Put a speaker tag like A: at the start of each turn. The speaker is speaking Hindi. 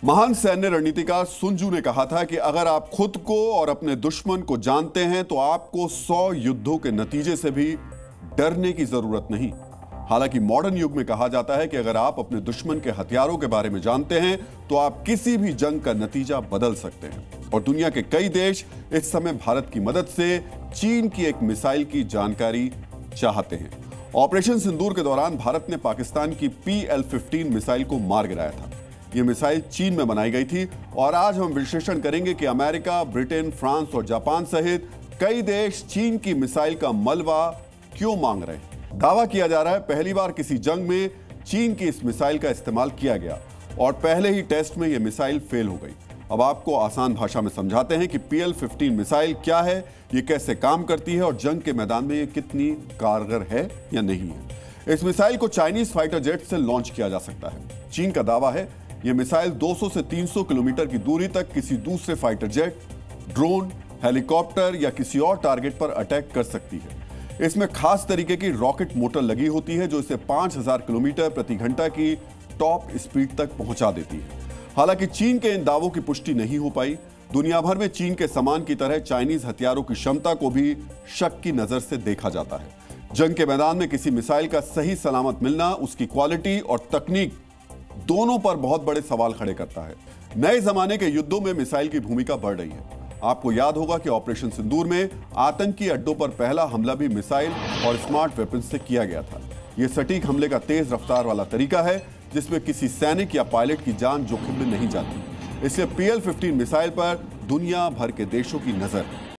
A: महान सैन्य रणनीतिकार सुन त्सू ने कहा था कि अगर आप खुद को और अपने दुश्मन को जानते हैं तो आपको 100 युद्धों के नतीजे से भी डरने की जरूरत नहीं। हालांकि मॉडर्न युग में कहा जाता है कि अगर आप अपने दुश्मन के हथियारों के बारे में जानते हैं तो आप किसी भी जंग का नतीजा बदल सकते हैं। और दुनिया के कई देश इस समय भारत की मदद से चीन की एक मिसाइल की जानकारी चाहते हैं। ऑपरेशन सिंदूर के दौरान भारत ने पाकिस्तान की PL-15 मिसाइल को मार गिराया था। यह मिसाइल चीन में बनाई गई थी और आज हम विश्लेषण करेंगे कि अमेरिका, ब्रिटेन, फ्रांस और जापान सहित कई देश चीन की मिसाइल का मलबा क्यों मांग रहे हैं। दावा किया जा रहा है पहली बार किसी जंग में चीन की इस मिसाइल का इस्तेमाल किया गया और पहले ही टेस्ट में यह मिसाइल फेल हो गई। अब आपको आसान भाषा में समझाते हैं कि PL-15 मिसाइल क्या है, ये कैसे काम करती है और जंग के मैदान में ये कितनी कारगर है या नहीं है। इस मिसाइल को चाइनीज फाइटर जेट से लॉन्च किया जा सकता है। चीन का दावा है यह मिसाइल 200 से 300 किलोमीटर की दूरी तक किसी दूसरे फाइटर जेट, ड्रोन, हेलीकॉप्टर या किसी और टारगेट पर अटैक कर सकती है। इसमें खास तरीके की रॉकेट मोटर लगी होती है जो इसे 5000 किलोमीटर प्रति घंटा की टॉप स्पीड तक पहुंचा देती है। हालांकि चीन के इन दावों की पुष्टि नहीं हो पाई। दुनिया भर में चीन के सामान की तरह चाइनीज हथियारों की क्षमता को भी शक की नजर से देखा जाता है। जंग के मैदान में किसी मिसाइल का सही सलामत मिलना उसकी क्वालिटी और तकनीक दोनों पर बहुत बड़े सवाल खड़े करता है। नए जमाने के युद्धों में मिसाइल की भूमिका बढ़ रही है। आपको याद होगा कि ऑपरेशन सिंदूर में आतंकी अड्डों पर पहला हमला भी मिसाइल और स्मार्ट वेपन से किया गया था। यह सटीक हमले का तेज रफ्तार वाला तरीका है जिसमें किसी सैनिक या पायलट की जान जोखिम में नहीं जाती। इसलिए PL-15 मिसाइल पर दुनिया भर के देशों की नजर है।